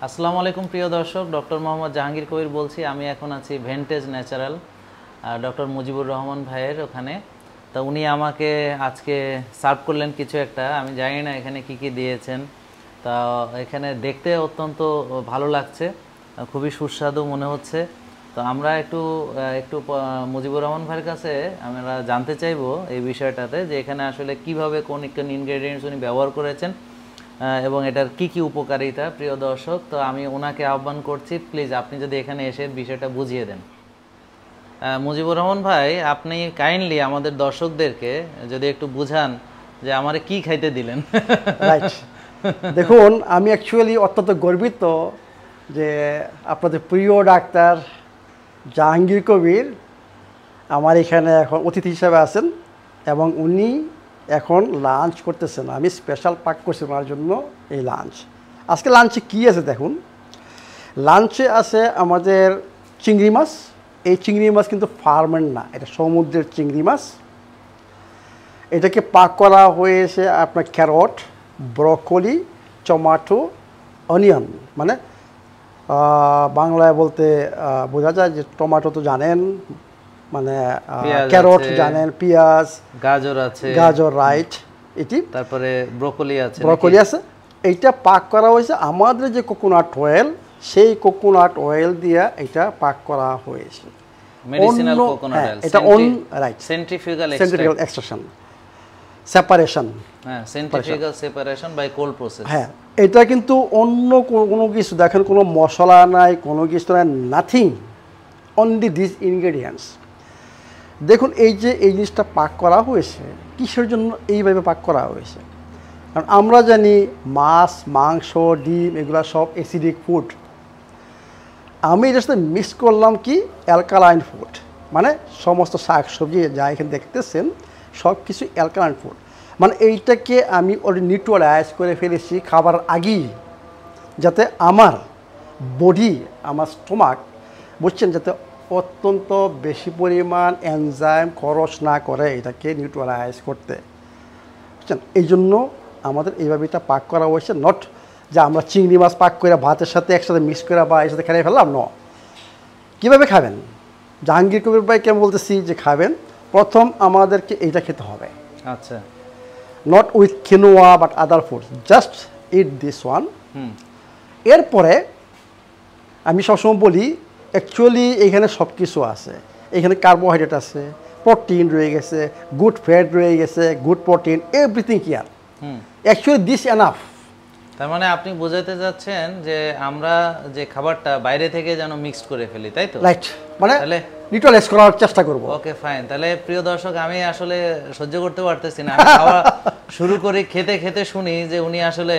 আসসালামু আলাইকুম প্রিয় দর্শক, ডক্টর মোহাম্মদ জাহাঙ্গীর কবির বলছি। আমি এখন আছি ভেন্টেজ ন্যাচারাল ডক্টর মুজিবুর রহমান ভাইয়ের ওখানে। তা উনি আমাকে আজকে সার্ভ করলেন কিছু একটা, আমি জানি না এখানে কি কি দিয়েছেন। তা এখানে দেখতে অত্যন্ত ভালো লাগছে, খুবই সুস্বাদু মনে হচ্ছে। তো আমরা একটু একটু মুজিবুর রহমান ভাইয়ের কাছে আমরা জানতে চাইবো এই বিষয়টাতে, যে এখানে আসলে কিভাবে কোন ইনগ্রেডিয়েন্টস উনি ব্যবহার করেছেন এবং এটার কি কি উপকারিতা। প্রিয় দর্শক, তো আমি ওনাকে আহ্বান করছি, প্লিজ আপনি যদি এখানে এসে বিষয়টা বুঝিয়ে দেন। মুজিবুর রহমান ভাই, আপনি কাইন্ডলি আমাদের দর্শকদেরকে যদি একটু বুঝান যে আমারে কি খাইতে দিলেন। রাইট, দেখুন আমি অ্যাকচুয়ালি অত্যন্ত গর্বিত যে আপনাদের প্রিয় ডাক্তার জাহাঙ্গীর কবির আমার এখানে এখন অতিথি হিসাবে আছেন এবং উনি এখন লাঞ্চ করতেছেন। আমি স্পেশাল পাক করছি ওনার জন্য এই লাঞ্চ। আজকে লাঞ্চে কী আছে দেখুন, লাঞ্চে আছে আমাদের চিংড়ি মাছ। এই চিংড়ি মাছ কিন্তু ফার্মেন্ট না, এটা সমুদ্রের চিংড়ি মাছ। এটাকে পাক করা হয়েছে আপনার ক্যারট, ব্রকলি, টমাটো, অনিয়ন, মানে বাংলায় বলতে বোঝা যায় যে টমাটো তো জানেন, মানে ক্যারট জানেন, পেঁয়াজ, গাজর রাইট, এটি তারপরে ব্রকলি আছে। এইটা পাক করা হয়েছে আমাদের যে কোকোনাট অয়েল, সেই কোকোনাট অয়েল দিয়ে এটা পাক করা হয়েছে। মেডিসিনাল কোকোনাট অয়েল, এটা রাইট, সেন্ট্রিফিউগাল এক্সট্রাকশন, সেপারেশন, হ্যাঁ, centrifugal separation by cold process. হ্যাঁ, এটা কিন্তু অন্য কোনো কিছু দেখেন, কোনো মশলা নাই, কোনো কিছু নাই, নাথিং, অনলি দিস ইনগ্রেডিয়েন্টস। দেখুন এই যে এই জিনিসটা পাক করা হয়েছে, কিসের জন্য এইভাবে পাক করা হয়েছে? কারণ আমরা জানি মাছ, মাংস, ডিম এগুলো সব অ্যাসিডিক ফুড। আমি এটার সাথে মিক্স করলাম কি অ্যালকালাইন ফুড, মানে সমস্ত শাক সবজি যা এখানে দেখতেছেন সব কিছু অ্যালকালাইন ফুড। মানে এইটাকে আমি অলরেডি নিউট্রালাইজ করে ফেলেছি খাবার আগেই, যাতে আমার বডি, আমার স্টোমাক, বুঝছেন, যাতে অত্যন্ত বেশি পরিমাণ এনজাইম খরচ না করে এটাকে নিউট্রালাইজ করতে, বুঝছেন। এই জন্য আমাদের এইভাবে এটা পাক করা হয়েছে। নট যে আমরা চিংড়ি মাছ পাক করে ভাতের সাথে একসাথে মিক্স করে বা এর সাথে খেয়ে ফেললাম, ন। কীভাবে খাবেন? জাহাঙ্গীর কবির ভাই কেমন বলতেছি যে খাবেন, প্রথম আমাদেরকে এইটা খেতে হবে। আচ্ছা, not with quinoa but other food, just it this one. এরপরে আমি সবসময় বলি, অ্যাকচুয়ালি এখানে সব কিছু আছে। এখানে কার্বোহাইড্রেট আছে, প্রোটিন রয়ে গেছে, গুড ফ্যাট রয়ে গেছে, good protein, everything here. Actually this enough. তার মানে আপনি বোঝাতে যাচ্ছেন যে আমরা যে খাবারটা বাইরে থেকে যেন মিক্সড করে ফেলি, তাই তো? রাইট, মানে তাহলে নিউট্রালাইজ করার চেষ্টা করব। ওকে, ফাইন। তাহলে প্রিয় দর্শক, আমি আসলে সহ্য করতে পারতেছি না। আমি খাওয়া শুরু করি, খেতে খেতে শুনি যে উনি আসলে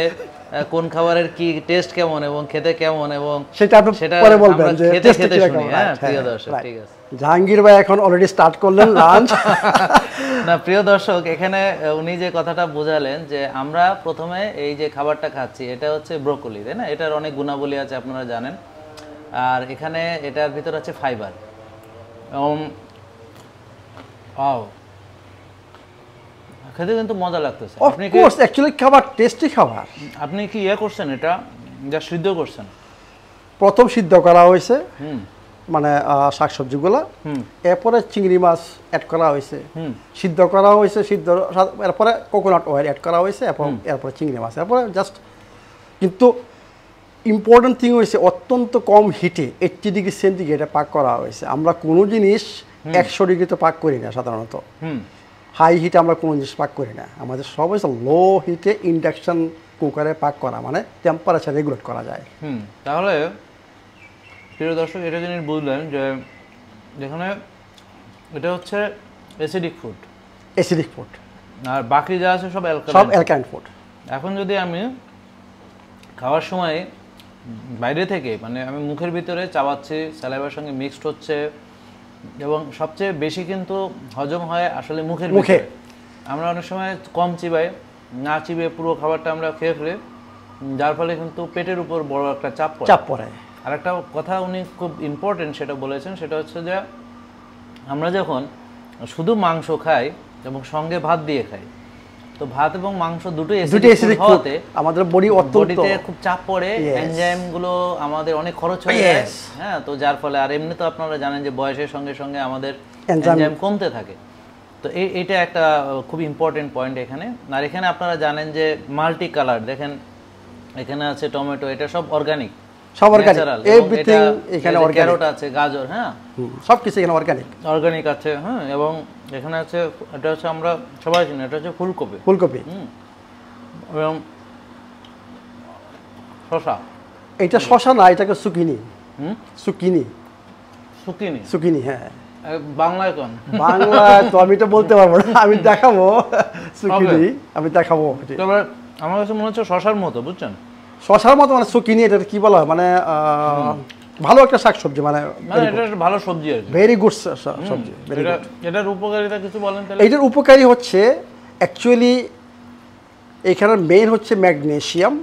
কোন খাবারের কি টেস্ট কেমন এবং খেতে কেমন, এবং সেটা আপনি পরে বলবেন যে খেতে খেতে শুনি। হ্যাঁ প্রিয় দর্শক, ঠিক আছে। জাহাঙ্গীর ভাই এখন অলরেডি স্টার্ট করলেন লাঞ্চ। না প্রিয় দর্শক, এখানে উনি যে কথাটা বোঝালেন যে আমরা প্রথমে এই যে খাবারটা খাচ্ছি, এটা হচ্ছে ব্রোকলি, তাই না? এটার অনেক গুণাবলী আছে, আপনারা জানেন। আর এখানে এটার ভিতর আছে ফাইবার। খেতে কিন্তু মজা লাগতেছে। অফ কোর্স, অ্যাকচুয়ালি খাবার টেস্টি খাবার। আপনি কি করছেন, এটা যা সিদ্ধ করছেন? প্রথম সিদ্ধ করা হয়েছে, মানে শাকসবজিগুলো, এরপরে চিংড়ি মাছ অ্যাড করা হয়েছে, সিদ্ধ করা হয়েছে, এরপরে কোকোনাট অয়েল অ্যাড করা হয়েছে, এবং এরপরে চিংড়ি মাছ, এরপরে জাস্ট। কিন্তু ইম্পর্টেন্ট থিং হয়েছে অত্যন্ত কম হিটে 80 ডিগ্রি সেন্টিগ্রেডে পাক করা হয়েছে। আমরা কোনো জিনিস 100 ডিগ্রিতে পাক করি না সাধারণত, হাই হিটে আমরা কোনো জিনিস পাক করি না। আমাদের সব হচ্ছে লো হিটে ইন্ডাকশন কুকারে পাক করা, মানে টেম্পারেচার রেগুলেট করা যায়। তাহলে প্রিয় দর্শক, এটা জিনিস বুঝলেন যে যেখানে এটা হচ্ছে অ্যাসিডিক ফুড, আর বাকি যা আছে সব অ্যালকালাইন ফুড। এখন যদি আমি খাওয়ার সময় বাইরে থেকে, মানে আমি মুখের ভিতরে চাবাচ্ছি, স্যালাইভার সঙ্গে মিক্সড হচ্ছে, এবং সবচেয়ে বেশি কিন্তু হজম হয় আসলে মুখে। আমরা অনেক সময় কম চিবাই, না চিবিয়ে পুরো খাবারটা আমরা খেয়ে ফেলি, যার ফলে কিন্তু পেটের উপর বড় একটা চাপ পড়ে। আর একটা কথা উনি খুব ইম্পর্টেন্ট সেটা বলেছেন, সেটা হচ্ছে যে আমরা যখন শুধু মাংস খাই এবং সঙ্গে ভাত দিয়ে খাই, তো ভাত এবং মাংস দুটোই দুটোই অ্যাসিডিক হওয়াতে আমাদের বডি বডিতে খুব চাপ পড়ে, এনজাইম গুলো আমাদের অনেক খরচ হয়ে যায়। হ্যাঁ, তো যার ফলে আর এমনি তো আপনারা জানেন যে বয়সের সঙ্গে সঙ্গে আমাদের এনজাইম কমতে থাকে। তো এটা একটা খুব ইম্পর্টেন্ট পয়েন্ট এখানে। আর এখানে আপনারা জানেন যে মাল্টি কালার, দেখেন এখানে আছে টমেটো, এটা সব অর্গানিক, সব অর্গানিক, এভরিথিং এখানে অর্গানিক। ক্যারট আছে, গাজর, হ্যাঁ সব কিছু এখানে অর্গানিক আছে। হ্যাঁ, এবং এখানে আছে, এটা হচ্ছে আমরা সবাই চিনি, এটা হচ্ছে ফুলকপি। এবং শসা, এটা শসা না, এটাকে সুকিনি। সুকিনি, হ্যাঁ বাংলায় কোন? বাংলায় তো আমি এটা বলতে পারবো না, আমি দেখাবো সুকিনি, আমি দেখাবো। তবে আমার কাছে মনে হচ্ছে শসার মতো, বুঝছেন? শসার মতো মানে সুকিনি, এটা কি বলা হয় মানে ভালো একটা শাকসবজি, মানে এটা ভালো সবজি আর কি, ভেরি গুড সবজি। এটার উপকারিতা কিছু বলেন তাহলে? এইটার উপকারী হচ্ছে অ্যাকচুয়ালি এখানে মেইন হচ্ছে ম্যাগনেসিয়াম।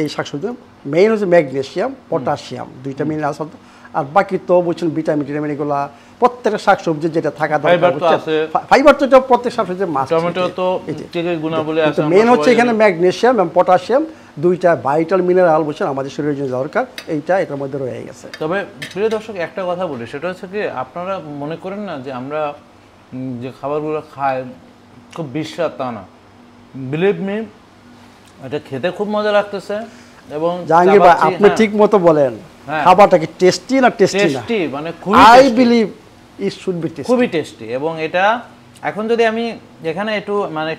এই শাকসবজি মেইন হচ্ছে ম্যাগনেসিয়াম, পটাশিয়াম, দুইটা মিনারেলস। আর বাকি তো বুঝছেন ভিটামিন এগুলা প্রত্যেকটা শাকসবজি যেটা থাকা দরকার, ফাইবার তো প্রত্যেক শাকসবজির মাছ। টমেটো তো ঠিকই গুণাবলী আছে। মেইন হচ্ছে এখানে ম্যাগনেসিয়াম এবং পটাশিয়াম, দুইটা ভাইটাল মিনারেল বুঝছেন আমাদের শরীরের জন্য দরকার, এটার মধ্যে রয়ে গেছে। তবে প্রিয় দর্শক, একটা কথা বলি, সেটা হচ্ছে কি, আপনারা মনে করেন না যে আমরা যে খাবারগুলো খাই খুব বিস্বাদ, তা না। বিলিভ মি, এটা খেতে খুব মজা লাগতেছে। এবং জাহাঙ্গীর ভাই আপনি ঠিক মতো বলেন, খাবারটা কি টেস্টি না? টেস্টি না, মানে খুবই, I believe it should be tasty, খুবই টেস্টি। এবং এটা এখন যদি আমি এখানে একটু মানে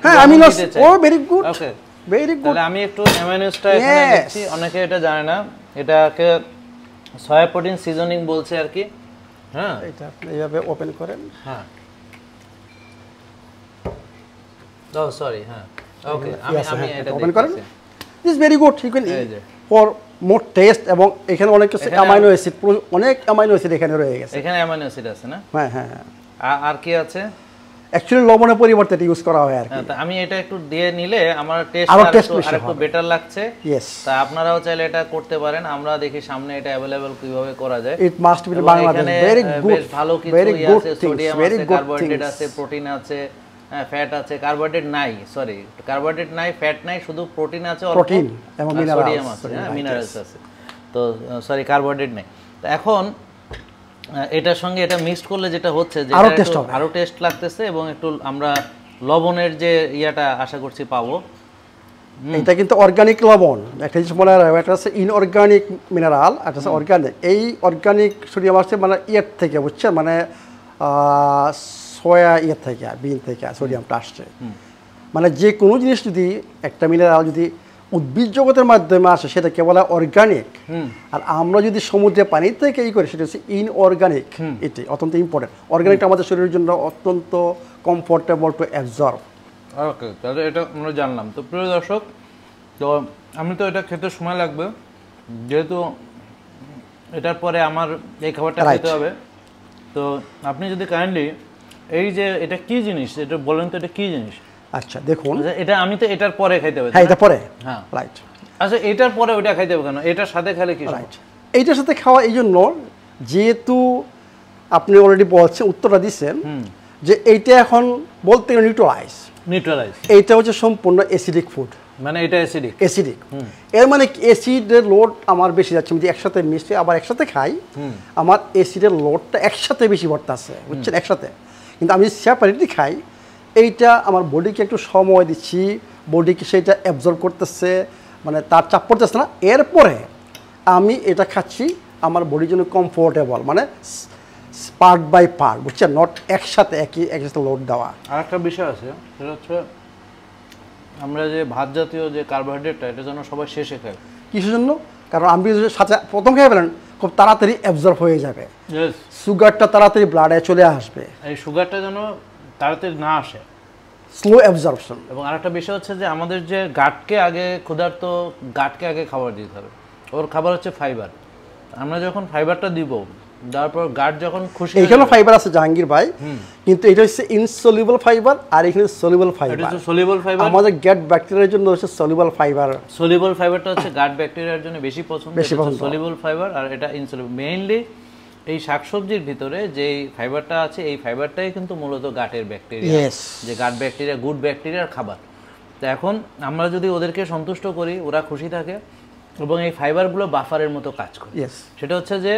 ভেরি গুড, ওকে ভেরি গুড, তাহলে আমি একটু অ্যামাইনোসটা এখানে দিচ্ছি। অনেকে এটা জানে না, এটাকে সয়া প্রোটিন সিজনিং বলছে আর কি। হ্যাঁ, এটা আপনি এইভাবে ওপেন করেন। হ্যাঁ, ও সরি, হ্যাঁ ওকে, আমি এটা ওপেন করেন। This very good, you can eat for more taste. এবং এখানে অনেক কিছু অ্যামাইনো অ্যাসিড, অনেক অ্যামাইনো অ্যাসিড এখানে রয়ে গেছে। এখানে অ্যামাইনো অ্যাসিড আছে না? হ্যাঁ হ্যাঁ। আর কি আছে? অ্যাকচুয়ালি লবণের পরিবর্তে এটা ইউজ করা হয় আর কি। আমি এটা একটু দিয়ে নিলে আমার টেস্ট আরেকটু বেটার লাগছে। ইয়েস, তা আপনারাও চাইলে এটা করতে পারেন। আমরা দেখি সামনে এটা अवेलेबल কিভাবে করা যায়। It must be Bangladesh. Very good, বেশ ভালো কিছু আছে, সোডিয়াম আছে, কার্বোহাইড্রেট আছে, প্রোটিন আছে, ফ্যাট আছে, কার্বোহাইড্রেট নাই, সরি কার্বোহাইড্রেট নাই, ফ্যাট নাই, শুধু প্রোটিন আছে, প্রোটিন এবং সোডিয়াম আছে, মিনারেলস আছে। তো সরি কার্বোহাইড্রেট নাই। তো এখন এটার সঙ্গে এটা মিক্সড করলে যেটা হচ্ছে যে আরো টেস্ট লাগতেছে, এবং একটু আমরা লবণের যে ইয়াটা আশা করছি পাবো। এটা কিন্তু অর্গানিক লবণ, একটা জিনিস মনে রাখবেন, একটা হচ্ছে ইনঅর্গানিক মিনারেল, একটা হচ্ছে অর্গানিক। এই অর্গানিক সোডিয়াম আসছে মানে ইয়ের থেকে, বুঝছেন, মানে সয়া ইয়ের থেকে, বিন থেকে সোডিয়ামটা আসছে। মানে যে কোনো জিনিস যদি একটা মিনারেল যদি উদ্ভিদ জগতের মাধ্যমে আসে সেটা বলা অর্গানিক। আর আমরা যদি সমুদ্রের পানি থেকে করি সেটা হচ্ছে ইনঅর্গানিক। এটি অত্যন্ত ইম্পর্টেন্ট। অর্গানিকটা আমাদের শরীরের জন্য অত্যন্ত কমফোর্টেবল টু অ্যাবজর্ব। ওকে, তাহলে এটা আমরা জানলাম। তো প্রিয় দর্শক, তো আমি তো এটা খেতে সময় লাগবে, যেহেতু এটার পরে আমার এই খাবারটা খেতে হবে। তো আপনি যদি কাইন্ডলি এই যে এটা কি জিনিস, এটা বলেন তো, এটা কি জিনিস? আচ্ছা দেখুন, এটা আমি তো এটার পরে খাইতে হবে। হ্যাঁ, এটা পরে, হ্যাঁ রাইট। আচ্ছা, এটার পরে ওইটা খাইতে হবে কেন? এটার সাথে খেলে কি? রাইট, এইটার সাথে খাওয়া এই জন্য, যেহেতু আপনি অলরেডি বলছেন, উত্তরটা দিচ্ছেন যে এইটা এখন বলতে নিউট্রালাইজ। এইটা হচ্ছে সম্পূর্ণ অ্যাসিডিক ফুড, মানে এটা অ্যাসিডিক। এর মানে অ্যাসিডের লোড আমার বেশি যাচ্ছে। আমি একসাথে মিশে আবার একসাথে খাই, আমার অ্যাসিডের লোডটা একসাথে বেশি ভর্তা আছে, বুঝছেন, একসাথে। কিন্তু আমি সেপারেটলি খাই, এইটা আমার বডিকে একটু সময় দিচ্ছি, বডিকে সেটা অ্যাবজর্ব করতেছে, মানে তার চাপ পড়তেছে না। এরপরে আমি এটা খাচ্ছি, আমার বডির জন্য কমফোর্টেবল, মানে পার্ট বাই পার্ট, বুঝছেন, নট একসাথে একসাথে লোড দেওয়া। আর একটা বিষয় আছে, সেটা হচ্ছে আমরা যে ভাত জাতীয় যে কার্বোহাইড্রেটটা, এটা যেন সবাই শেষে খায়। কিসের জন্য? কারণ আমি সাথে প্রথম খেয়ে ফেলেন, খুব তাড়াতাড়ি অ্যাবজর্ব হয়ে যাবে, সুগারটা তাড়াতাড়ি ব্লাডে চলে আসবে। এই সুগারটা যেন তাড়াতাড়ি না আসে, স্লো অ্যাবজর্পশন। এবং আরেকটা বিষয় হচ্ছে যে আমাদের যে গাটকে আগে ক্ষুধার্ত গাটকে আগে খাবার দিতে হবে। ওর খাবার হচ্ছে ফাইবার। আমরা যখন ফাইবারটা দিব, তারপর গাট যখন খুশি, এইখানে ফাইবার আছে জাহাঙ্গীর ভাই, কিন্তু এটা হচ্ছে ইনসলিউবল ফাইবার, আর এখানে সলিউবল ফাইবার। এটা হচ্ছে সলিউবল ফাইবার। আমাদের গাট ব্যাকটেরিয়ার জন্য হচ্ছে সলিউবল ফাইবার। সলিউবল ফাইবারটা হচ্ছে গাট ব্যাকটেরিয়ার জন্য বেশি পছন্দ, সলিউবল ফাইবার। আর এটা ইনসলিউবল। মেইনলি এই শাকসবজির ভিতরে যে ফাইবারটা আছে এই ফাইবারটাই কিন্তু মূলত গাটের ব্যাকটেরিয়া, Yes. যে গাট ব্যাকটেরিয়া গুড ব্যাকটেরিয়ার খাবার। তো এখন আমরা যদি ওদেরকে সন্তুষ্ট করি, ওরা খুশি থাকে এবং এই ফাইবারগুলো বাফারের মতো কাজ করে। Yes. সেটা হচ্ছে যে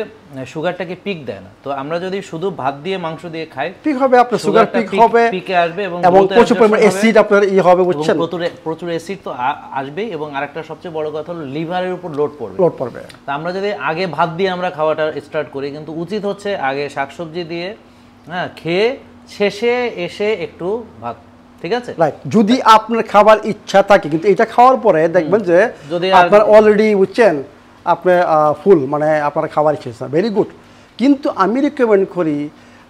সুগারটাকে পিক দেয় না। তো আমরা যদি শুধু ভাত দিয়ে মাংস দিয়ে খাই, পিক হবে, আপনার সুগার পিক হবে, পিকে আসবে এবং প্রচুর পরিমাণে অ্যাসিড আপনার হবে, বুঝছেন, প্রচুর অ্যাসিড তো আসবেই। এবং আরেকটা সবচেয়ে বড় কথা হলো লিভারের উপর লোড পড়বে। তা আমরা যদি আগে ভাত দিয়ে আমরা খাওয়াটা স্টার্ট করি, কিন্তু উচিত হচ্ছে আগে শাকসবজি দিয়ে খেয়ে শেষে এসে একটু ভাত, ঠিক আছে? রাইট। যদি আপনার খাবার ইচ্ছা থাকে, কিন্তু এটা খাওয়ার পরে দেখবেন যে যদি আপনার অলরেডি বুঝছেন আপনার ফুল, মানে আপনার খাবার ইচ্ছা, ভেরি গুড। কিন্তু আমি রিকমেন্ড করি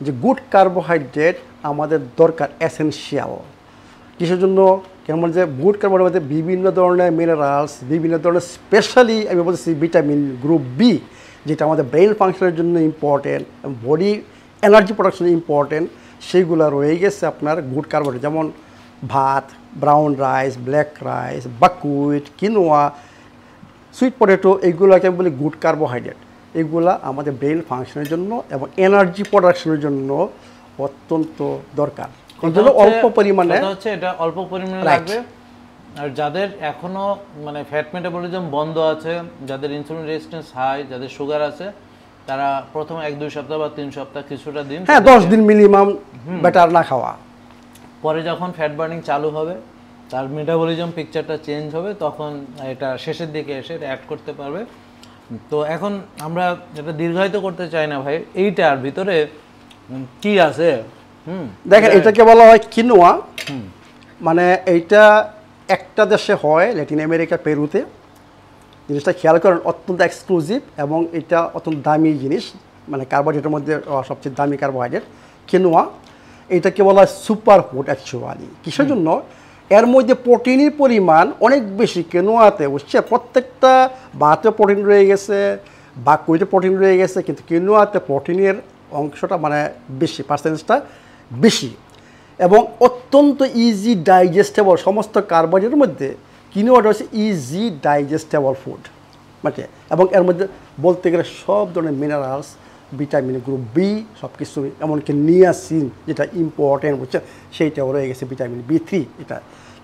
যে গুড কার্বোহাইড্রেট আমাদের দরকার, এসেনশিয়াল। কিসের জন্য? কেমন যে গুড কার্বোহাইড্রেট বিভিন্ন ধরনের মিনারেলস, বিভিন্ন ধরনের স্পেশালি আমি বলছি ভিটামিন গ্রুপ বি, যেটা আমাদের ব্রেন ফাংশনের জন্য ইম্পর্টেন্ট, বডি এনার্জি প্রোডাকশনে ইম্পর্টেন্ট, সেইগুলো রয়ে গেছে আপনার গুড কার্বোহাইড্রেট। যেমন ভাত, brown rice, black rice, buckwheat, quinoa, sweet potato, এইগুলোকে আমি বলি গুড কার্বোহাইড্রেট। এগুলা আমাদের ব্রেন ফাংশনের জন্য এবং এনার্জি প্রোডাকশনের জন্য অত্যন্ত দরকার। এই জন্য অল্প পরিমাণে হচ্ছে এটা অল্প পরিমাণে লাগবে। আর যাদের এখনো মানে ফ্যাট মেটাবলিজম বন্ধ আছে, যাদের ইনসুলিন রেজিস্ট্যান্স হাই, যাদের সুগার আছে, তারা প্রথম 1-2 সপ্তাহ বা 3 সপ্তাহ কিছুটা দিন, 10 দিন মিনিমাম বেটার না খাওয়া। পরে যখন ফ্যাট বার্নিং চালু হবে, তার মেটাবলিজম পিকচারটা চেঞ্জ হবে, তখন এটা শেষের দিকে এসে অ্যাড করতে পারবে। তো এখন আমরা এটা দীর্ঘায়িত করতে চাই না ভাই, এইটার ভিতরে কি আছে? দেখেন, এটাকে বলা হয় কিনোয়া। মানে এইটা একটা দেশে হয়, ল্যাটিন আমেরিকা, পেরুতে। জিনিসটা খেয়াল করেন, অত্যন্ত এক্সক্লুসিভ এবং এটা অত্যন্ত দামি জিনিস, মানে কার্বোহাইড্রেটের মধ্যে সবচেয়ে দামি কার্বোহাইড্রেট কিনোয়া। এটাকে বলা হয় সুপার ফুড অ্যাকচুয়ালি। কিসের জন্য? এর মধ্যে প্রোটিনের পরিমাণ অনেক বেশি কিনোয়াতে, বুঝছে? প্রত্যেকটা ভাতে প্রোটিন রয়ে গেছে, বাকহুইটে প্রোটিন রয়ে গেছে, কিন্তু কিনোয়াতে প্রোটিনের অংশটা মানে বেশি, পার্সেন্টেজটা বেশি এবং অত্যন্ত ইজি ডাইজেস্টেবল। সমস্ত কার্বোহাইড্রেটের মধ্যে কিনোয়াটা হচ্ছে ইজি ডাইজেস্টেবল ফুড, মানে এবং এর মধ্যে বলতে গেলে সব ধরনের মিনারেলস, ভিটামিন গ্রুপ বি, সব কিছু, এমনকি নিয়াসিন যেটা ইম্পর্টেন্ট, বুঝছে, সেইটাও রয়ে গেছে, ভিটামিন B3 এটা।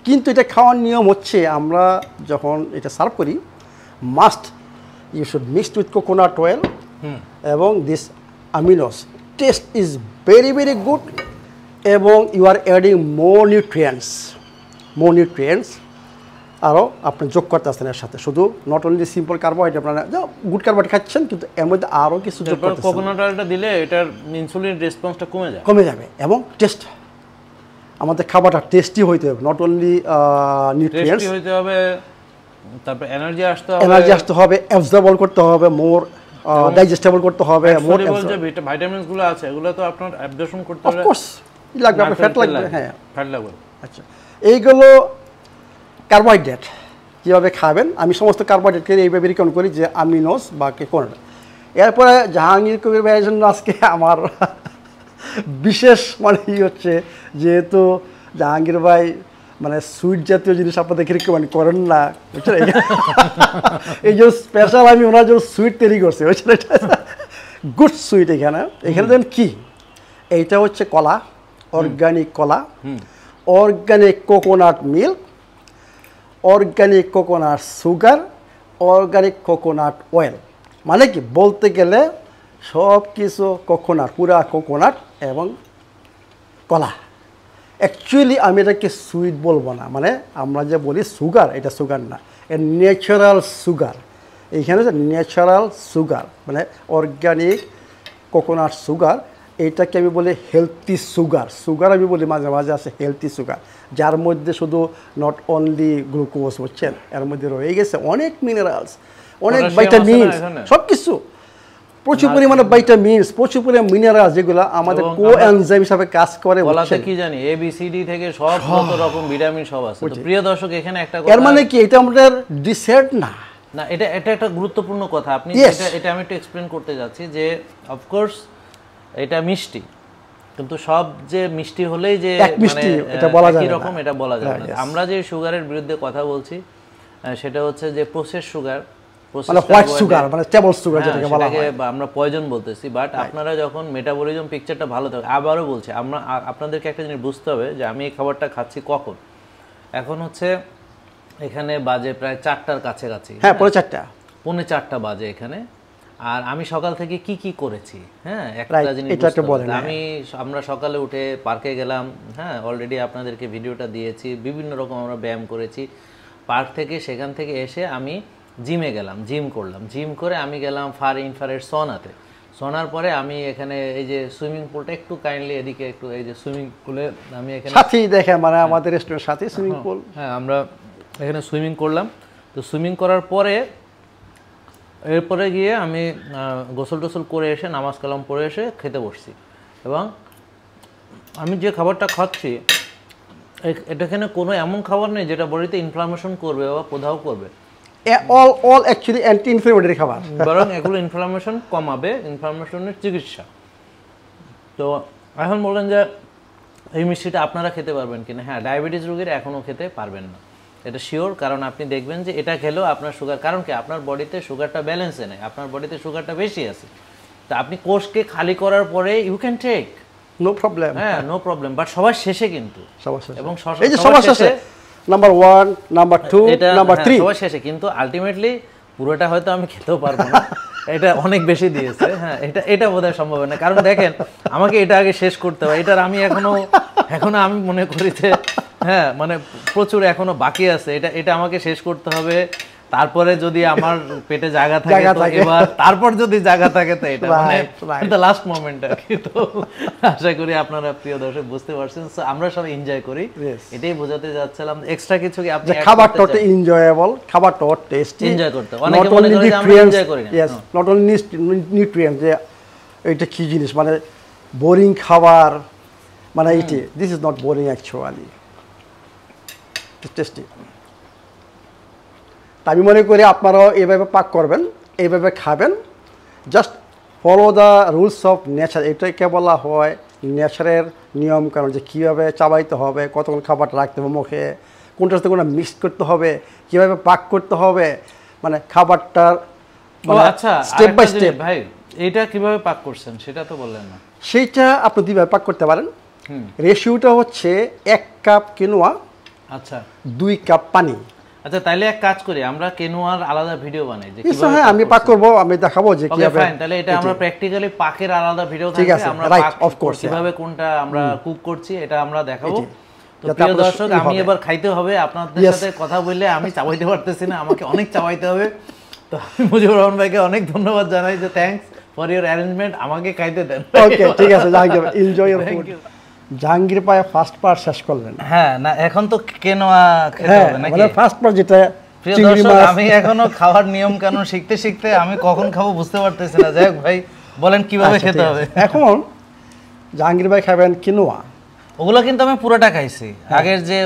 কিন্তু এটা খাওয়ার নিয়ম হচ্ছে, আমরা যখন এটা সার্ভ করি, must you should mixed with coconut oil এবং this aminos. Taste is very very good এবং you are adding more nutrients আরও আপনি যোগ করতে আসছেন এর সাথে। শুধু নট অনলি সিম্পল কার্বোহাইড্রেট, আপনারা গুড কার্বোহাইড্রেট খাচ্ছেন, কিন্তু এর মধ্যে আরও কিছু যোগ করতে। কোকোনাট অয়েলটা দিলে এটার ইনসুলিন রেসপন্সটা কমে যাবে এবং টেস্ট, আমাদের খাবারটা টেস্টি হইতে হবে, নট অনলি নিউট্রিয়েন্টস হইতে হবে, তারপর এনার্জি আসতে হবে, অ্যাবজর্বল করতে হবে, মোর ডাইজেস্টেবল করতে হবে, মোর যে ভিটামিনস গুলো আছে এগুলো তো আপনার অ্যাবজর্পশন করতে হবে, অফ কোর্স লাগবে, আপনার ফ্যাট লাগবে। হ্যাঁ, ফ্যাট লাগবে। আচ্ছা, এইগুলো কার্বোহাইড্রেট কীভাবে খাবেন, আমি সমস্ত কার্বোহাইড্রেটকে এইভাবে রিকমেন্ড করি যে আমিনোস বা কোনটা। এরপরে জাহাঙ্গীর কবির ভাইয়ের জন্য আজকে আমার বিশেষ মানে হচ্ছে, যেহেতু জাহাঙ্গীর ভাই মানে সুইট জাতীয় জিনিস আপনাদেরকে রিকমেন্ড করেন না, বুঝছেন, এই যে স্পেশাল আমি ওনার জন্য সুইট তৈরি করছি, বুঝছেন, এটা গুড সুইট। এখানে দেখেন কি, এইটা হচ্ছে কলা, অর্গানিক কলা, organic coconut milk, organic coconut sugar, organic coconut oil. মানে কি বলতে গেলে সব কিছু কোকোনাট, পুরা কোকোনাট এবং কলা। অ্যাকচুয়ালি আমি এটাকে সুইট বলবো না, মানে আমরা যে বলি সুগার, এটা সুগার না, এর ন্যাচারাল সুগার। এইখানে হচ্ছে ন্যাচারাল সুগার, মানে অর্গানিক কোকোনাট সুগার। এইটাকে আমি বলি হেলথি সুগার আমি বলি, মাঝে মাঝে আছে হেলথি সুগার, যার মধ্যে শুধু নট অনলি গ্লুকোজ, বুঝছেন, এর মধ্যে রয়ে গেছে অনেক মিনারেলস, অনেক ভাইটামিনস, সব কিছু, প্রচুর পরিমাণে ভাইটামিনস, প্রচুর পরিমাণে মিনারেলস, যেগুলো আমাদের কোএনজাইম হিসেবে কাজ করে। বলাতে কি জানি ABCD থেকে সব কত রকম ভিটামিন সব আছে। তো প্রিয় দর্শক, এখানে একটা কথা, এর মানে কি এটা আমাদের ডিসার্ট না, না, এটা একটা গুরুত্বপূর্ণ কথা। আপনি এটা আমি একটু এক্সপ্লেন করতে যাচ্ছি যে অফকোর্স এটা মিষ্টি, কিন্তু সব যে মিষ্টি হলেই যে মানে এটা বলা যায় এরকম, এটা বলা যায় না। আমরা যে সুগারের বিরুদ্ধে কথা বলছি সেটা হচ্ছে যে প্রসেস সুগার, মানে হোয়াইট সুগার মানে টেবল সুগার যেটাকে বলা হয়, আমরা পয়জন বলতেছি। বাট আপনারা যখন মেটাবলিজম পিকচারটা ভালো থাকে, আবারও বলছি আমরা আপনাদেরকে একটা জিনিস বুঝতে হবে যে আমি এই খাবারটা খাচ্ছি কখন। এখন হচ্ছে এখানে বাজে প্রায় 4টার কাছাকাছি, হ্যাঁ 4:30 বাজে এখানে। আর আমি সকাল থেকে কি কি করেছি, হ্যাঁ একটা জিনিস আমরা সকালে উঠে পার্কে গেলাম, হ্যাঁ অলরেডি আপনাদেরকে ভিডিওটা দিয়েছি, বিভিন্ন রকম আমরা ব্যায়াম করেছি। পার্ক থেকে সেখান থেকে এসে আমি জিমে গেলাম, জিম করলাম, জিম করে আমি গেলাম ফার ইনফ্রারেড সনাতে। সনার পরে আমি এখানে এই যে সুইমিং পুলটা একটু কাইন্ডলি এদিকে একটু, এই যে সুইমিং পুলে আমি এখানে সাথী দেখে মানে আমাদের রেস্টুরেন্টের সাথে সুইমিং পুল, হ্যাঁ আমরা এখানে সুইমিং করলাম। তো সুইমিং করার পরে এরপরে গিয়ে আমি গোসল টোসল করে এসে নামাজ কালাম পড়ে এসে খেতে বসছি। এবং আমি যে খাবারটা খাচ্ছি এটাখানে কোনো এমন খাবার নেই যেটা বডিতে ইনফ্লামেশন করবে বা প্রদাহ করবে, অল অ্যাকচুয়ালি অ্যান্টি ইনফ্লামেটরি খাবার, বরং এগুলো ইনফ্লামেশন কমাবে, ইনফ্লামেশনের চিকিৎসা। তো এখন বললেন যে এই মিষ্টিটা আপনারা খেতে পারবেন কিনা, হ্যাঁ ডায়াবেটিস রোগীরা এখনও খেতে পারবেন না, এটা শিওর। কারণ আপনি দেখবেন যে এটা খেলেও আপনার সুগার, কারণ কি আপনার বডিতে সুগারটা ব্যালেন্সে নেই, আপনার বডিতে সুগারটা বেশি আছে। তো আপনি কোষকে খালি করার পরে you can take, no problem, হ্যাঁ নো প্রবলেম। বাট সবার শেষে কিন্তু, এবং এই যে সবার শেষে নাম্বার 1 নাম্বার 2 নাম্বার 3 সবার শেষে, কিন্তু আলটিমেটলি পুরোটা হয়তো আমি খেতেও পারবো না, এটা অনেক বেশি দিয়েছে, হ্যাঁ এটা বোধহয় সম্ভব না। কারণ দেখেন আমাকে এটা আগে শেষ করতে হবে, এটার আমি এখনো আমি মনে করি যে হ্যাঁ মানে প্রচুর এখনো বাকি আছে, এটা আমাকে শেষ করতে হবে। তারপরে যদি আমার পেটে জায়গা থাকে তো এবার, তারপর যদি জায়গা থাকে তো এটা মানে দ্য লাস্ট মোমেন্ট আর কি। তো আশা করি আপনারা প্রিয় দর্শক বুঝতে পারছেন, আমরা সবাই এনজয় করি, এটাই বোঝাতে যাচ্ছিলাম। এক্সট্রা কিছু কি আপনি খাবারটা এনজয়েবল, খাবারটা টেস্টি, এনজয় করতে অনেকে মনে করে যে আমরা এনজয় করি না, নট অনলি নিউট্রিয়েন্ট যে এটা কি জিনিস মানে বোরিং খাবার মানে এটি, this is not boring actually, tasty. আমি মনে করি আপনারাও এইভাবে পাক করবেন, এইভাবে খাবেন, just follow the rules of nature. এটাকে বলা হয় নেচারের নিয়ম কারণ, যে কীভাবে চাবাইতে হবে, কতক্ষণ খাবার রাখতে হবে মুখে, কোনটার সাথে কোনটা মিক্স করতে হবে, কীভাবে পাক করতে হবে, মানে খাবারটার আচ্ছা স্টেপ বাই স্টেপ। ভাই এটা কিভাবে পাক করছেন সেটা তো বললেন না। সেইটা আপনি দুইভাবে পাক করতে পারেন। রেশিওটা হচ্ছে 1 কাপ কিনোয়া, আচ্ছা 2 কাপ পানি। আচ্ছা তাহলে এক কাজ করি, আমরা কেনোয়ার আলাদা ভিডিও বানাই যে কিভাবে, হ্যাঁ আমি পাক করব, আমি দেখাবো যে কিভাবে। ফাইন, তাহলে এটা আমরা প্র্যাকটিক্যালি পাকের আলাদা ভিডিও থাকবে, আমরা পাক অফ কোর্স কিভাবে কোনটা আমরা কুক করছি এটা আমরা দেখাবো। তো প্রিয় দর্শক আমি এবার খাইতে হবে, আপনাদের সাথে কথা বললে আমি চাবাইতে পারতেছি না, আমাকে অনেক চাবাইতে হবে। তো আমি মুজিবুর রহমান ভাইকে অনেক ধন্যবাদ জানাই যে থ্যাঙ্কস ফর ইওর অ্যারেঞ্জমেন্ট, আমাকে খাইতে দেন। ওকে ঠিক আছে, এনজয় ইওর ফুড। জাহাঙ্গীর ভাই ফার্স্ট পার্ট শেষ করলেন, হ্যাঁ না এখন তো কেনোয়া খেতে হবে নাকি, মানে ফার্স্ট পার্ট যেটা। প্রিয় দর্শক আমি এখনো খাওয়ার নিয়ম কানুন শিখতে শিখতে আমি কখন খাবো বুঝতে পারতেছি না। যাই হোক ভাই বলেন কিভাবে খেতে হবে। এখন জাহাঙ্গীর ভাই খাবেন কিনোয়া, ওগুলো কিন্তু আমি পুরোটা খাইছি, আগের যে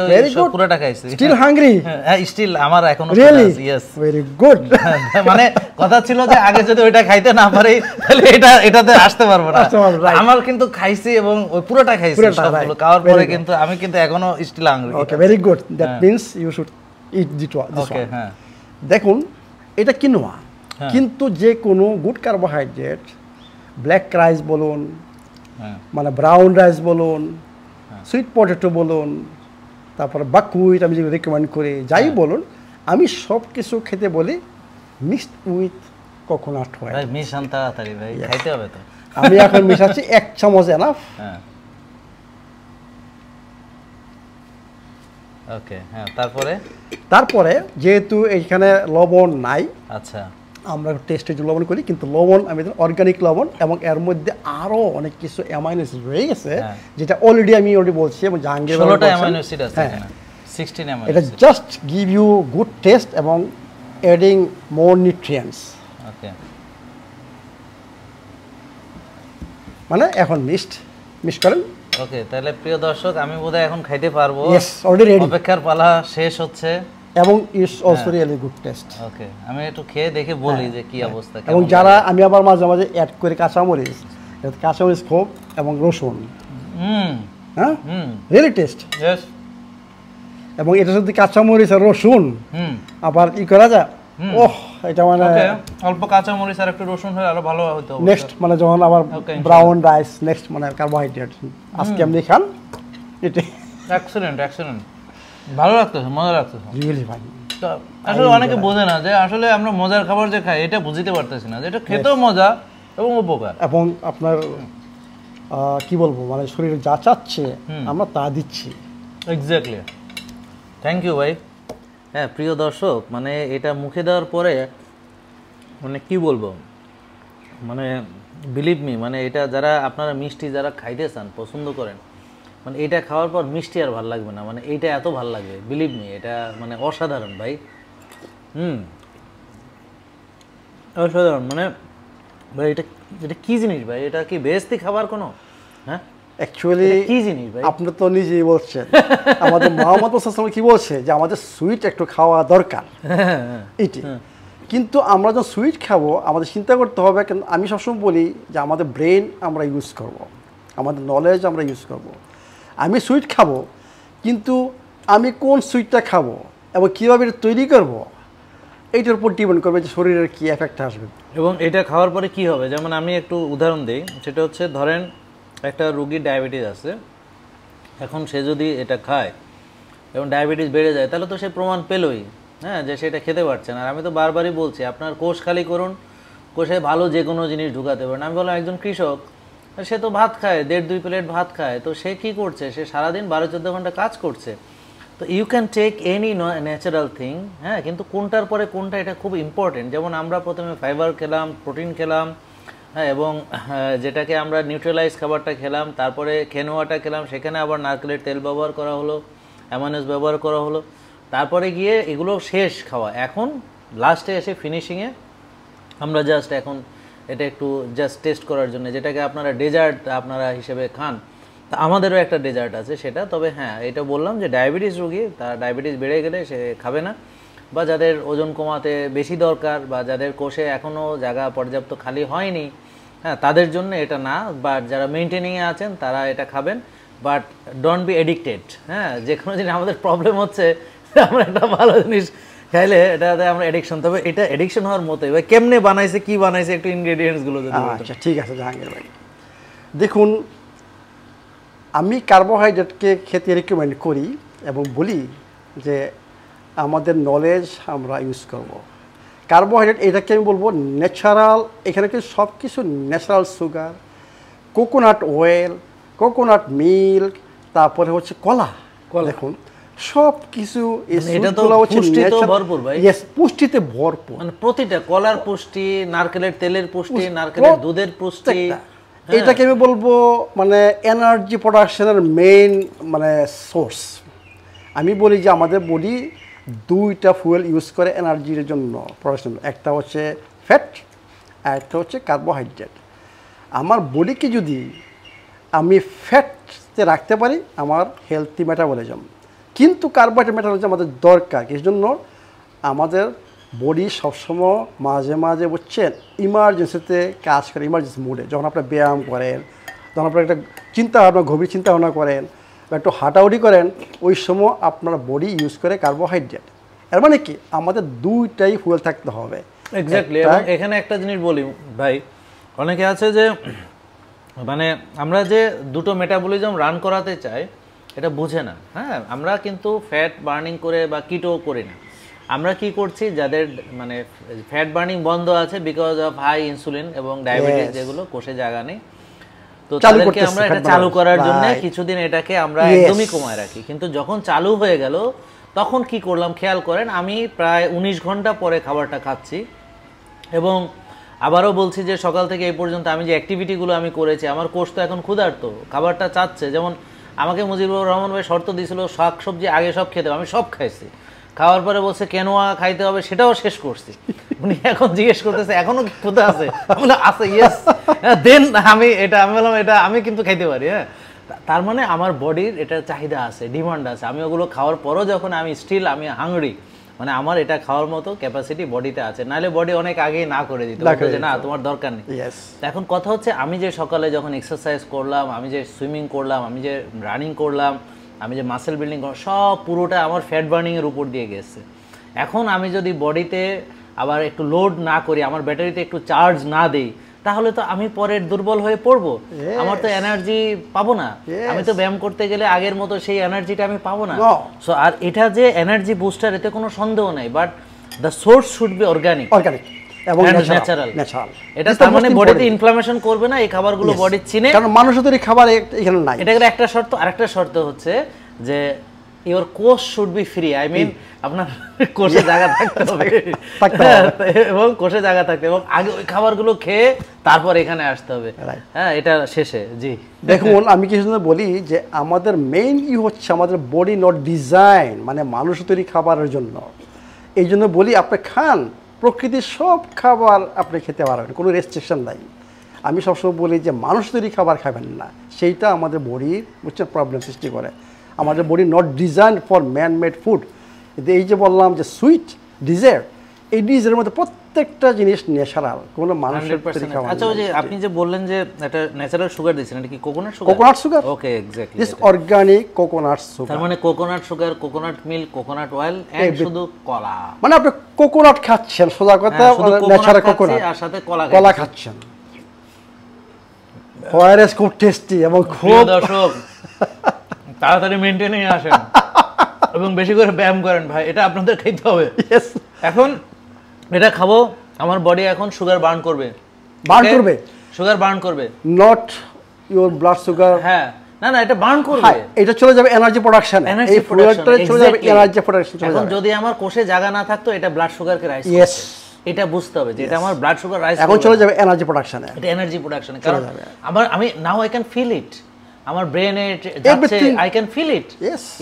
পুরোটা খাইছি। Still hungry? হ্যাঁ স্টিল আমার এখনো রিয়েলি ইয়েস ভেরি গুড। মানে কথা ছিল যে আগে যদি ওইটা খাইতে না পারি তাহলে এটাতে আসতে পারবো না। আমার কিন্তু খাইছি এবং ওই পুরোটা খাইছি, সবগুলো খাওয়ার পরে কিন্তু আমি কিন্তু এখনো still hungry. Okay very good, that means you should eat this okay. হ্যাঁ দেখুন এটা কিনোয়া, কিন্তু যে কোনো গুড কার্বোহাইড্রেট, ব্ল্যাক রাইস বলুন, মানে ব্রাউন রাইস বলুন, সুইট পটেটো বলুন, তারপর বাকহুইট আমি যেগুলো রেকমেন্ড করি, যাই বলুন আমি সব কিছু খেতে বলি মিক্সড উইথ কোকোনাট অয়েল। ভাই মিশান তাড়াতাড়ি ভাই, খাইতে হবে তো। আমি এখন মিশাচ্ছি 1 চামচ এনাফ। হ্যাঁ ওকে, হ্যাঁ তারপরে যেহেতু এইখানে লবণ নাই, আচ্ছা আমরা টেস্টের জন্য লবণ করি, কিন্তু লবণ আমি অর্গানিক লবণ, এবং এর মধ্যে আরও অনেক কিছু অ্যামাইনো অ্যাসিড রয়ে গেছে, যেটা আমি অলরেডি বলছি, এবং জাহাঙ্গীর 16টা অ্যামাইনো অ্যাসিড আছে এখানে, 16 অ্যামাইনো এটা just give you good taste এবং অ্যাডিং মোর নিউট্রিয়েন্টস। ওকে মানে এখন মিক্স করেন। ওকে তাহলে প্রিয় দর্শক আমি বোধহয় এখন খাইতে পারবো। ইয়েস অলরেডি রেডি, অপেক্ষার পালা শেষ হচ্ছে, এবং it's also really good taste. Okay আমি একটু খেয়ে দেখে বলি যে কি অবস্থা। এবং যারা আমি আবার মাঝে মাঝে অ্যাড করি কাঁচামরিচ খুব, এবং রসুন, হ্যাঁ রিয়েলি টেস্ট। ইয়েস এবং এটা যদি কাঁচামরিচ আর রসুন আবার ই করা যায়, ওহ এটা মানে অল্প কাঁচা মরিচ আর একটু রসুন হলে আরো ভালো হতো। নেক্সট মানে যখন আবার ব্রাউন রাইস নেক্সট মানে কার্বোহাইড্রেট আজকে আপনি খান এটা এক্সেলেন্ট ভালো লাগতেছে, মজা লাগতেছে রিয়েলি ভাই। আসলে অনেকে বোঝে না যে আসলে আমরা মজার খাবার যে খাই এটা বুঝতে পারতেছি না, যে এটা খেতেও মজা এবং উপকার, এবং আপনার কি বলবো মানে শরীরে যা চাচ্ছে আমরা তা দিচ্ছি। এক্স্যাক্টলি, থ্যাংক ইউ ভাই। হ্যাঁ প্রিয় দর্শক, মানে এটা মুখে দেওয়ার পরে মানে কি বলবো, মানে বিলিভ মি, মানে এটা যারা আপনারা মিষ্টি যারা খাইতে চান, পছন্দ করেন, মানে এটা খাওয়ার পর মিষ্টি আর ভালো লাগবে না, মানে এইটা এত ভালো লাগবে, বিলিভ মি, এটা মানে অসাধারণ ভাই। অসাধারণ, মানে ভাই এটা এটা কি জিনিস ভাই? এটা কি বেহেশতি খাবার কোনো? হ্যাঁ অ্যাকচুয়ালি কি জিনিস ভাই? আপনি তো নিজেই বলছেন, আমাদের মোহাম্মদ মুস্তাফা কি বলছে যে আমাদের সুইট একটু খাওয়া দরকার এটি, কিন্তু আমরা যখন সুইট খাবো আমাদের চিন্তা করতে হবে, কেন আমি সবসময় বলি যে আমাদের ব্রেন আমরা ইউজ করব, আমাদের নলেজ আমরা ইউজ করব। আমি সুইট খাবো, কিন্তু আমি কোন সুইটটা খাবো এবং কীভাবে এটা তৈরি করব এইটার উপর ডিপেন্ড করবে যে শরীরের কী এফেক্ট আসবে এবং এটা খাওয়ার পরে কি হবে। যেমন আমি একটু উদাহরণ দিই, সেটা হচ্ছে ধরেন একটা রুগীর ডায়াবেটিস আছে, এখন সে যদি এটা খায় এবং ডায়াবেটিস বেড়ে যায়, তাহলে তো সে প্রমাণ পেলই, হ্যাঁ, যে সেটা খেতে পারছে না। আর আমি তো বারবারই বলছি আপনার কোষ খালি করুন, কোষে ভালো যে কোনো জিনিস ঢুকাতে পারেন। আমি বললাম একজন কৃষক, সে তো ভাত খায়, 1.5-2 প্লেট ভাত খায়, তো সে কি করছে, সে সারাদিন 12-14 ঘন্টা কাজ করছে। তো you can take any natural thing, হ্যাঁ, কিন্তু কোনটার পরে কোনটা এটা খুব ইম্পর্টেন্ট। যেমন আমরা প্রথমে ফাইবার খেলাম, প্রোটিন খেলাম, হ্যাঁ, এবং যেটাকে আমরা নিউট্রালাইজ খাবারটা খেলাম, তারপরে কেনোয়াটা খেলাম, সেখানে আবার নারকেলের তেল ব্যবহার করা হলো, অ্যামাইনোস ব্যবহার করা হলো, তারপরে গিয়ে এগুলো শেষ খাওয়া। এখন লাস্টে এসে ফিনিশিংয়ে আমরা জাস্ট এখন এটা একটু জাস্ট টেস্ট করার জন্য, যেটাকে আপনারা ডেজার্ট আপনারা হিসেবে খান, তা আমাদেরও একটা ডেজার্ট আছে সেটা। তবে হ্যাঁ, এটা বললাম যে ডায়াবেটিস রোগী, তার ডায়াবেটিস বেড়ে গেলে সে খাবে না, বা যাদের ওজন কমাতে বেশি দরকার, বা যাদের কোষে এখনও জায়গা পর্যাপ্ত খালি হয়নি, হ্যাঁ, তাদের জন্য এটা না। বাট যারা মেনটেনিংয়ে আছেন তারা এটা খাবেন, বাট ডোন্ট বি এডিক্টেড। হ্যাঁ, যে কোনো জিনিস আমাদের প্রবলেম হচ্ছে আমরা একটা ভালো জিনিস খাইলে এটাতে আমরা এডিকশন, তবে এটা এডিকশন হওয়ার মতোই। ভাই কেমনে বানাইছে, কি বানাইছে, একটু ইনগ্রেডিয়েন্টসগুলো যদি বলতেন। আচ্ছা ঠিক আছে জাহাঙ্গীর ভাই, দেখুন আমি কার্বোহাইড্রেটকে খেতে রেকমেন্ড করি এবং বলি যে আমাদের নলেজ আমরা ইউজ করব। কার্বোহাইড্রেট এটাকে আমি বলবো ন্যাচারাল, এখানে কিন্তু সব কিছু natural sugar, coconut oil, coconut milk, তারপরে হচ্ছে কলা। দেখুন সব কিছু ভরপুর ভাই, পুষ্টিতে ভরপুর, মানে প্রতিটা কলার পুষ্টি, নারকেলের তেলের পুষ্টি, নারকেলের দুধের পুষ্টি। এটাকে আমি বলবো মানে এনার্জি প্রোডাকশনের মেইন মানে সোর্স। আমি বলি যে আমাদের বডি দুইটা ফুয়েল ইউজ করে এনার্জির জন্য প্রোডাকশন, একটা হচ্ছে ফ্যাট আর একটা হচ্ছে কার্বোহাইড্রেট। আমার বডিকে যদি আমি ফ্যাটতে রাখতে পারি আমার হেলথি মেটাবলিজম, কিন্তু কার্বোহাইড্রেট মেটাবলিজম আমাদের দরকার। কিছু জন্য আমাদের বডি সবসময় মাঝে মাঝে বুঝছেন ইমার্জেন্সিতে কাজ করে, ইমার্জেন্সি মুডে, যখন আপনার ব্যায়াম করেন, যখন আপনার একটা চিন্তাভাবনা, গভীর চিন্তাভাবনা করেন বা একটু হাঁটাউটি করেন, ওই সময় আপনার বডি ইউজ করে কার্বোহাইড্রেট। এর মানে কি আমাদের দুইটাই ফুয়েল থাকতে হবে। এক্স্যাক্টলি। এবং এখানে একটা জিনিস বলি ভাই, অনেকে আছে যে মানে আমরা যে দুটো মেটাবলিজম রান করাতে চাই এটা বুঝে না। হ্যাঁ, আমরা কিন্তু ফ্যাট বার্নিং করে বা কিটো করি না, আমরা কি করছি, যাদের মানে ফ্যাট বার্নিং বন্ধ আছে বিকজ অফ হাই ইনসুলিন এবং ডায়াবেটিস, যেগুলো কোষে জায়গা নেই, তো তাদেরকে আমরা এটা চালু করার জন্য কিছুদিন এটাকে আমরা একদমই কমায় রাখি। কিন্তু যখন চালু হয়ে গেল তখন কি করলাম খেয়াল করেন, আমি প্রায় 19 ঘন্টা পরে খাবারটা খাচ্ছি। এবং আবারও বলছি যে সকাল থেকে এই পর্যন্ত আমি যে অ্যাক্টিভিটিগুলো আমি করেছি, আমার কোষ তো এখন ক্ষুধার্ত, খাবারটা চাচ্ছে। যেমন আমাকে মুজিবুর রহমান ভাই শর্ত দিয়েছিল শাক সবজি আগে সব খেতে, আমি সব খাইছি। খাওয়ার পরে বলছে কেনোয়া খাইতে হবে, সেটাও শেষ করছি। উনি এখন জিজ্ঞেস করতেছে এখনো কি ক্ষুধা আছে, আছে, ইয়েস দেন আমি বললাম এটা আমি কিন্তু খাইতে পারি। হ্যাঁ, তার মানে আমার বডির এটার চাহিদা আছে, ডিমান্ড আছে। আমি ওগুলো খাওয়ার পরও যখন আমি স্টিল আমি হাংরি, মানে আমার এটা খাওয়ার মতো ক্যাপাসিটি বডিতে আছে, নাহলে বডি অনেক আগেই না করে দিত যে না তোমার দরকার নেই। এখন কথা হচ্ছে আমি যে সকালে যখন এক্সারসাইজ করলাম, আমি যে সুইমিং করলাম, আমি যে রানিং করলাম, আমি যে মাসেল বিল্ডিং করলাম, সব পুরোটা আমার ফ্যাট বার্নিংয়ের উপর দিয়ে গেছে। এখন আমি যদি বডিতে আবার একটু লোড না করি, আমার ব্যাটারিতে একটু চার্জ না দেই, তাহলে তো আমি পরে দুর্বল হয়ে পড়বো, আমার তো এনার্জি পাবো না, আমি তো ব্যায়াম করতে গেলে আগের মতো সেই এনার্জিটা আমি পাবো না। সো আর এটা যে এনার্জি বুস্টার, এতে কোনো সন্দেহ নাই, but the source should be organic এবং ন্যাচারাল। এটা তার মানে বডিতে ইনফ্লামেশন করবে না, এই খাবারগুলো বডি চিনে, কারণ মানুষের তৈরি খাবার এখানে নাই। এটা একটা শর্ত। আরেকটা শর্ত হচ্ছে যে ইওর কোষ should be free, I mean আপনার কোষে জায়গা থাকতে হবে এবং কোষে জায়গা থাকতে, এবং আগে ওই খাবারগুলো খেয়ে তারপর এখানে আসতে হবে। হ্যাঁ, এটা শেষে। জি দেখুন, আমি কিছু বলি যে আমাদের মেইন হচ্ছে আমাদের বডি নট ডিজাইন মানে মানুষ তৈরি খাবারের জন্য। এই জন্য বলি আপনি খান, প্রকৃতির সব খাবার আপনি খেতে পারবেন, কোনো রেস্ট্রিকশন নাই। আমি সবসময় বলি যে মানুষ তৈরি খাবার খাবেন না, সেইটা আমাদের বডির বুঝছেন প্রবলেম সৃষ্টি করে। আমাদের body not design for man made food. এই যে বললাম যে সুইট ডিজায়ার, এই ডিজায়ারের মধ্যে প্রত্যেকটা জিনিস ন্যাচারাল, কোনো মানুষের তৈরি খাবার। আচ্ছা, ওই যে আপনি যে বললেন যে এটা ন্যাচারাল সুগার দিয়েছেন, এটা কি coconut sugar? Coconut sugar, okay, exactly, this organic coconut sugar. তার মানে coconut sugar, coconut milk, coconut oil and শুধু কলা, মানে আপনি কোকোনাট খাচ্ছেন, সোজা কথা ন্যাচারাল কোকোনাট, আর সাথে কলা খাচ্ছেন। ওআরএস খুব টেস্টি এবং খুব। দর্শক তাড়াতাড়ি মেইনটেইনে আসেন এবং বেশি করে ব্যায়াম করেন ভাই, এটা আপনাদের খেতে হবে। এখন এটা খাবো, আমার বডি এখন সুগার বার্ন করবে, সুগার বার্ন করবে, নট ইওর ব্লাড সুগার। হ্যাঁ, না না, এটা বার্ন করবে, এটা চলে যাবে এনার্জি প্রোডাকশন, এই ফুয়েলটা চলে যাবে এনার্জি প্রোডাকশন। এখন যদি আমার কোষে জায়গা না থাকতো, এটা ব্লাড সুগারকে রাইজ করবে, এটা বুঝতে হবে যে এটা আমার ব্লাড সুগার রাইজ, এখন চলে যাবে এনার্জি প্রোডাকশনে, এটা এনার্জি প্রোডাকশনে। কারণ আমি now I can feel it, আমার ব্রেনে যাচ্ছে, I can feel it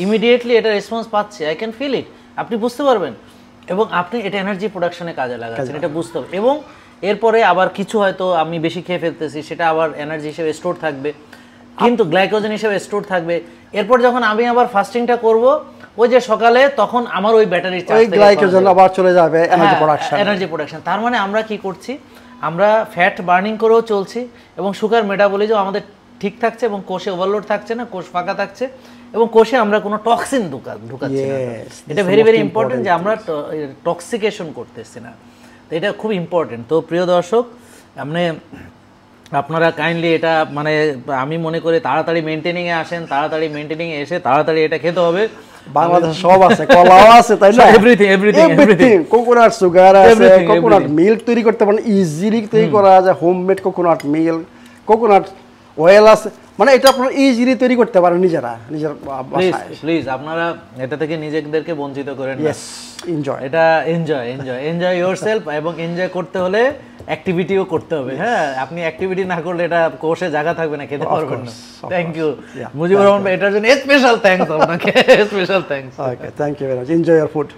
immediately, এটা রেসপন্স পাচ্ছে, আই ক্যান ফিল ইট, আপনি বুঝতে পারবেন, এবং আপনি এটা এনার্জি প্রোডাকশনে কাজে লাগাচ্ছেন, এটা বুঝতে হবে। এবং এরপরে আবার কিছু হয়তো আমি বেশি খেয়ে ফেলতেছি, সেটা আবার এনার্জি হিসেবে স্টোর থাকবে, কিন্তু গ্লাইকোজেন হিসেবে স্টোর থাকবে। এরপর যখন আমি আবার ফাস্টিংটা করব, ওই যে সকালে, তখন আমার ওই ব্যাটারির চার্জ থেকে গ্লাইকোজেন আবার চলে যাবে এনার্জি প্রোডাকশন। তার মানে আমরা কি করছি, আমরা ফ্যাট বার্নিং করেও চলছি এবং সুগার মেটাবলিজম আমাদের ঠিক থাকছে, এবং কোষে ওভারলোড থাকছে না, কোষ ফাঁকা থাকছে, এবং কোষে আমরা কোনো টক্সিন ঢুকাচ্ছি না। এটা ভেরি ভেরি ইম্পর্টেন্ট যে আমরা টক্সিকেশন করতেছি না, তো এটা খুব ইম্পর্টেন্ট। তো প্রিয় দর্শক, আপনারা কাইন্ডলি এটা মানে আমি মনে করি তাড়াতাড়ি মেইনটেনিংয়ে আসেন, তাড়াতাড়ি মেইনটেনিংয়ে এসে তাড়াতাড়ি এটা খেতে হবে। বাংলাদেশে সব আছে, কলাও আছে, তাই না? এভরিথিং, কোকোনাট সুগার আছে, কোকোনাট মিল্ক তৈরি করতে পারেন, ইজিলি তৈরি করা যায়, homemade coconut milk, coconut oil আছে, মানে এটা আপনারা ইজিলি তৈরি করতে পারেন নিজের বাসায়। প্লিজ আপনারা এটা থেকে নিজেদেরকে বঞ্চিত করেন না, এনজয়, এটা এনজয় ইয়োরসেলফ, এবং এনজয় করতে হলে অ্যাক্টিভিটিও করতে হবে। হ্যাঁ, আপনি অ্যাক্টিভিটি না করলে এটা কোষে জায়গা থাকবে না, খেতে পারবেন না। থ্যাংক ইউ মুজিবুর রহমান ভাই, এটার জন্য স্পেশাল থ্যাঙ্কস আপনাকে, special thanks. Okay, thank you very much, enjoy your food.